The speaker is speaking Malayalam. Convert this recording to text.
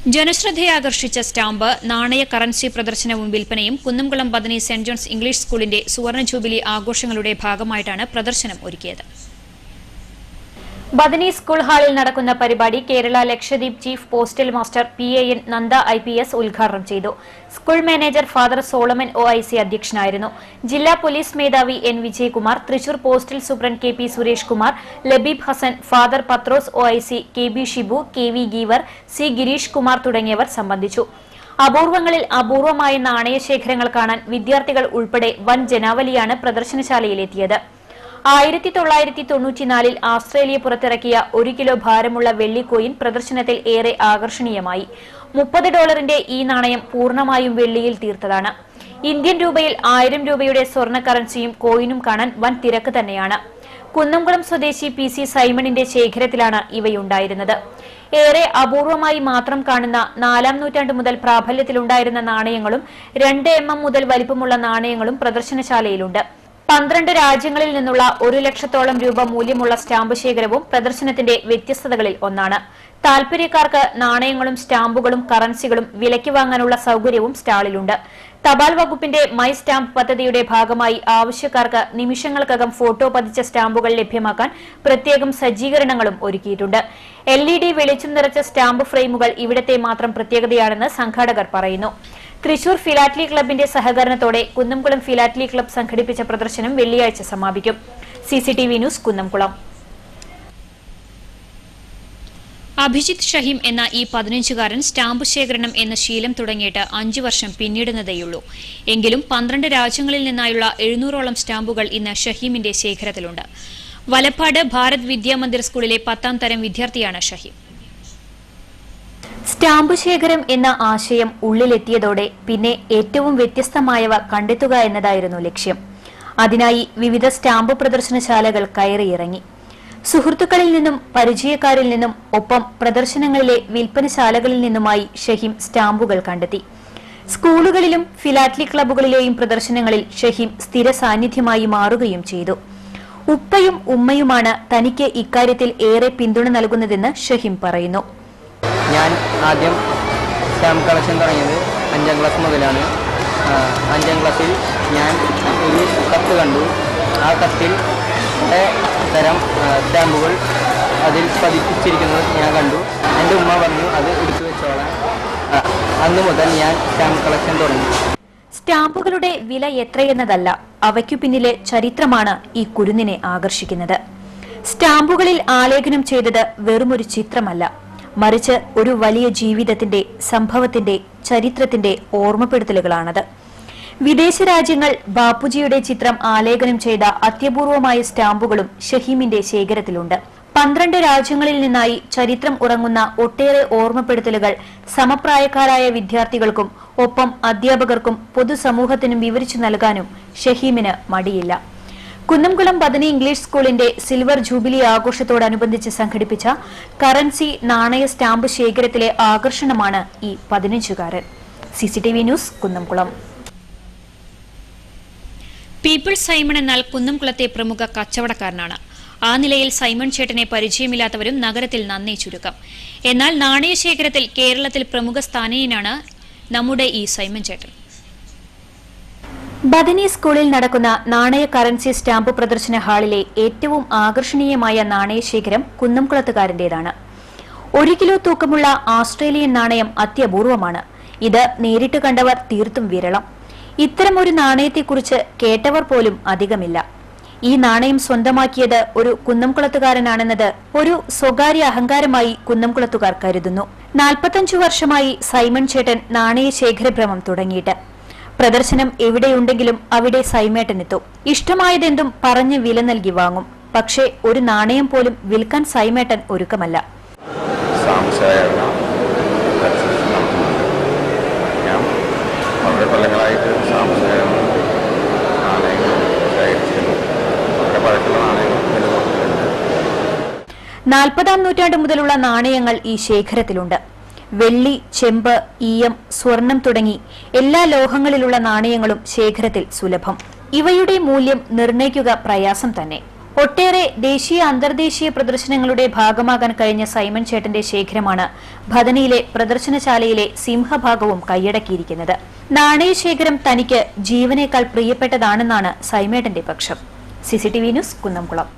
ജനശ്രദ്ധയെ ആകർഷിച്ച സ്റ്റാമ്പ്, നാണയ കറൻസി പ്രദർശനവും വിൽപ്പനയും Kunnamkulam Bethany saint John's English സ്കൂളിന്റെ സുവർണ ജൂബിലി ആഘോഷങ്ങളുടെ ഭാഗമായിട്ടാണ് പ്രദർശനം ഒരുക്കിയത്. ബദനി സ്കൂൾ ഹാളിൽ നടക്കുന്ന പരിപാടി Kerala Lakshadweep chief postal master PAN Nanda IPS ഉദ്ഘാടനം ചെയ്തു. School manager father Solomon OIC അധ്യക്ഷനായിരുന്നു. ജില്ലാ പോലീസ് മേധാവി N Vijayakumar, Thrissur postal superintendent KP Suresh Kumar, Labeeb Hasan, father Pathros OIC, KB Shibu, KV Geevar, C Girish Kumar തുടങ്ങിയവർ സംബന്ധിച്ചു. അപൂർവങ്ങളിൽ അപൂർവമായ നാണയശേഖരങ്ങൾ കാണാൻ വിദ്യാർത്ഥികൾ ഉൾപ്പെടെ വൻ ജനാവലിയാണ് പ്രദർശനശാലയിലെത്തിയത്. 1994 ആസ്ട്രേലിയ പുറത്തിറക്കിയ 1 കിലോ ഭാരമുള്ള വെള്ളി കോയിൻ പ്രദർശനത്തിൽ ഏറെ ആകർഷണീയമായി. $30 ഈ നാണയം പൂർണ്ണമായും വെള്ളിയിൽ തീർത്തതാണ്. ഇന്ത്യൻ രൂപയിൽ 1000 രൂപയുടെ സ്വർണ്ണ കറൻസിയും കോയിനും കാണാൻ വൻ തിരക്ക് തന്നെയാണ്. കുന്നംകുളം സ്വദേശി PC സൈമണിന്റെ ശേഖരത്തിലാണ് ഇവയുണ്ടായിരുന്നത്. ഏറെ അപൂർവമായി മാത്രം കാണുന്ന 4ാം നൂറ്റാണ്ട് മുതൽ പ്രാബല്യത്തിലുണ്ടായിരുന്ന നാണയങ്ങളും 2 mm മുതൽ വലിപ്പമുള്ള നാണയങ്ങളും പ്രദർശനശാലയിലുണ്ട്. 12 രാജ്യങ്ങളിൽ നിന്നുള്ള 1 ലക്ഷത്തോളം രൂപ മൂല്യമുള്ള സ്റ്റാമ്പ് ശേഖരവും പ്രദർശനത്തിന്റെ വ്യത്യസ്തതകളിൽ ഒന്നാണ്. താൽപര്യക്കാർക്ക് നാണയങ്ങളും സ്റ്റാമ്പുകളും കറൻസികളും വിലയ്ക്ക് വാങ്ങാനുള്ള സൌകര്യവും സ്റ്റാളിലുണ്ട്. തപാൽ വകുപ്പിന്റെ മൈ സ്റ്റാമ്പ് പദ്ധതിയുടെ ഭാഗമായി ആവശ്യക്കാർക്ക് നിമിഷങ്ങൾക്കകം ഫോട്ടോ പതിച്ച സ്റ്റാമ്പുകൾ ലഭ്യമാക്കാൻ പ്രത്യേകം സജ്ജീകരണങ്ങളും ഒരുക്കിയിട്ടുണ്ട്. LED വെളിച്ചം നിറച്ച സ്റ്റാമ്പ് ഫ്രെയിമുകൾ ഇവിടത്തെ മാത്രം പ്രത്യേകതയാണെന്ന് സംഘാടകർ പറയുന്നു. തൃശൂർ ഫിലാറ്റ്ലി ക്ലബിന്റെ സഹകരണത്തോടെ കുന്നംകുളം ഫിലാറ്റ്ലി ക്ലബ് സംഘടിപ്പിച്ച പ്രദർശനം വെള്ളിയാഴ്ച സമാപിക്കും. CCTV news Kunnamkulam. അഭിജിത്ത് ഷഹീം എന്ന ഈ 15കാരൻ സ്റ്റാമ്പ് ശേഖരണം എന്ന ശീലം തുടങ്ങിയിട്ട് 5 വർഷം പിന്നിടുന്നതേയുള്ളൂ. എങ്കിലും 12 രാജ്യങ്ങളിൽ നിന്നായുള്ള 700ഓളം സ്റ്റാമ്പുകൾ ഇന്ന് ഷഹീമിന്റെ ശേഖരത്തിലുണ്ട്. വലപ്പാട് ഭാരത് വിദ്യാമന്ദിർ സ്കൂളിലെ 10ാം തരം വിദ്യാർത്ഥിയാണ് ഷഹീം. സ്റ്റാമ്പ് ശേഖരം എന്ന ആശയം ഉള്ളിലെത്തിയതോടെ പിന്നെ ഏറ്റവും വ്യത്യസ്തമായവ കണ്ടെത്തുക എന്നതായിരുന്നു ലക്ഷ്യം. അതിനായി വിവിധ സ്റ്റാമ്പ് പ്രദർശനശാലകൾ കയറിയിറങ്ങി. സുഹൃത്തുക്കളിൽ നിന്നും പരിചയക്കാരിൽ നിന്നും ഒപ്പം പ്രദർശനങ്ങളിലെ വിൽപ്പനശാലകളിൽ നിന്നുമായി ഷഹീം സ്റ്റാമ്പുകൾ കണ്ടെത്തി. സ്കൂളുകളിലും ഫിലാറ്റ്ലി ക്ലബ്ബുകളിലെയും പ്രദർശനങ്ങളിൽ ഷഹീം സ്ഥിര സാന്നിധ്യമായി മാറുകയും ചെയ്തു. ഉപ്പയും ഉമ്മയുമാണ് തനിക്ക് ഇക്കാര്യത്തിൽ ഏറെ പിന്തുണ നൽകുന്നതെന്ന് ഷഹീം പറയുന്നു. ഞാൻ ആദ്യം സ്റ്റാമ്പ് കളക്ഷൻ തുടങ്ങിയത് 5ാം ക്ലാസ് മുതലാണ്. 5ാം ക്ലാസ്സിൽ ഞാൻ ഒരു കത്ത് കണ്ടു. ആ കത്തിൽ തരം സ്റ്റാമ്പുകൾ അതിൽ പതിപ്പിച്ചിരിക്കുന്നത് ഞാൻ കണ്ടു. എൻ്റെ ഉമ്മ പറഞ്ഞു അത് എടുത്തു വെച്ചോളാം. അന്നു മുതൽ ഞാൻ സ്റ്റാമ്പ് കളക്ഷൻ തുടങ്ങി. സ്റ്റാമ്പുകളുടെ വില എത്രയെന്നതല്ല, അവയ്ക്കു പിന്നിലെ ചരിത്രമാണ് ഈ കുരുന്നിനെ ആകർഷിക്കുന്നത്. സ്റ്റാമ്പുകളിൽ ആലേഖനം ചെയ്തത് വെറുമൊരു ചിത്രമല്ല, മറിച്ച് ഒരു വലിയ ജീവിതത്തിന്റെ, സംഭവത്തിന്റെ, ചരിത്രത്തിന്റെ ഓർമ്മപ്പെടുത്തലുകളാണത്. വിദേശ രാജ്യങ്ങൾ ബാപ്പുജിയുടെ ചിത്രം ആലേഖനം ചെയ്ത അത്യപൂർവമായ സ്റ്റാമ്പുകളും ഷഹീമിന്റെ ശേഖരത്തിലുണ്ട്. 12 രാജ്യങ്ങളിൽ നിന്നായി ചരിത്രം ഉറങ്ങുന്ന ഒട്ടേറെ ഓർമ്മപ്പെടുത്തലുകൾ സമപ്രായക്കാരായ വിദ്യാർത്ഥികൾക്കും ഒപ്പം അധ്യാപകർക്കും പൊതുസമൂഹത്തിനും വിവരിച്ചു നൽകാനും ഷഹീമിന് മടിയില്ല. കുന്നംകുളം ബദനി ഇംഗ്ലീഷ് സ്കൂളിന്റെ സിൽവർ ജൂബിലി ആഘോഷത്തോടനുബന്ധിച്ച് സംഘടിപ്പിച്ച കറൻസി, നാണയ, സ്റ്റാമ്പ് ശേഖരത്തിലെ ആകർഷണമാണ് ഈ 15കാരൻ. CCTV news Kunnamkulam. People's Simon എന്നാൽ കുന്നംകുളത്തെ പ്രമുഖ കച്ചവടക്കാരനാണ്. ആ നിലയിൽ സൈമൺ ചേട്ടനെ പരിചയമില്ലാത്തവരും നഗരത്തിൽ നന്നേ ചുരുക്കം. എന്നാൽ നാണയശേഖരത്തിൽ കേരളത്തിൽ പ്രമുഖ സ്ഥാനീയനാണ് നമ്മുടെ ഈ സൈമൺ ചേട്ടൻ. ബദനി സ്കൂളിൽ നടക്കുന്ന നാണയ, കറൻസി, സ്റ്റാമ്പ് പ്രദർശന ഹാളിലെ ഏറ്റവും ആകർഷണീയമായ നാണയശേഖരം കുന്നംകുളത്തുകാരന്റേതാണ്. 1 കിലോ തൂക്കമുള്ള ആസ്ട്രേലിയൻ നാണയം അത്യപൂർവമാണ്. ഇത് നേരിട്ട് കണ്ടവർ തീർത്തും വിരളം. ഇത്തരമൊരു നാണയത്തെക്കുറിച്ച് കേട്ടവർ പോലും അധികമില്ല. ഈ നാണയം സ്വന്തമാക്കിയത് ഒരു കുന്നംകുളത്തുകാരനാണെന്നത് ഒരു സ്വകാര്യ അഹങ്കാരമായി കുന്നംകുളത്തുകാർ കരുതുന്നു. 45 വർഷമായി സൈമൺ ചേട്ടൻ നാണയശേഖരഭ്രമം തുടങ്ങിയിട്ട്. പ്രദർശനം എവിടെയുണ്ടെങ്കിലും അവിടെ സൈമേട്ടനെത്തും. ഇഷ്ടമായതെന്തും പറഞ്ഞ് വില നൽകി വാങ്ങും. പക്ഷേ ഒരു നാണയം പോലും വിൽക്കാൻ സൈമേട്ടൻ ഒരുക്കമല്ല. കൊല്ലങ്ങളായിട്ട് 40ാം നൂറ്റാണ്ട് മുതലുള്ള നാണയങ്ങൾ ഈ ശേഖരത്തിലുണ്ട്. വെള്ളി, ചെമ്പ്, ഈയം, സ്വർണം തുടങ്ങി എല്ലാ ലോഹങ്ങളിലുള്ള നാണയങ്ങളും ശേഖരത്തിൽ സുലഭം. ഇവയുടെ മൂല്യം നിർണ്ണയിക്കുക പ്രയാസം തന്നെ. ഒട്ടേറെ ദേശീയ അന്തർദേശീയ പ്രദർശനങ്ങളുടെ ഭാഗമാകാൻ കഴിഞ്ഞ സൈമൺ ചേട്ടന്റെ ശേഖരമാണ് ഭദനിയിലെ പ്രദർശനശാലയിലെ സിംഹഭാഗവും കൈയടക്കിയിരിക്കുന്നത്. നാണയശേഖരം തനിക്ക് ജീവനേക്കാൾ പ്രിയപ്പെട്ടതാണെന്നാണ് സൈമേട്ടന്റെ പക്ഷം. CCTV news, Kunnamkulam.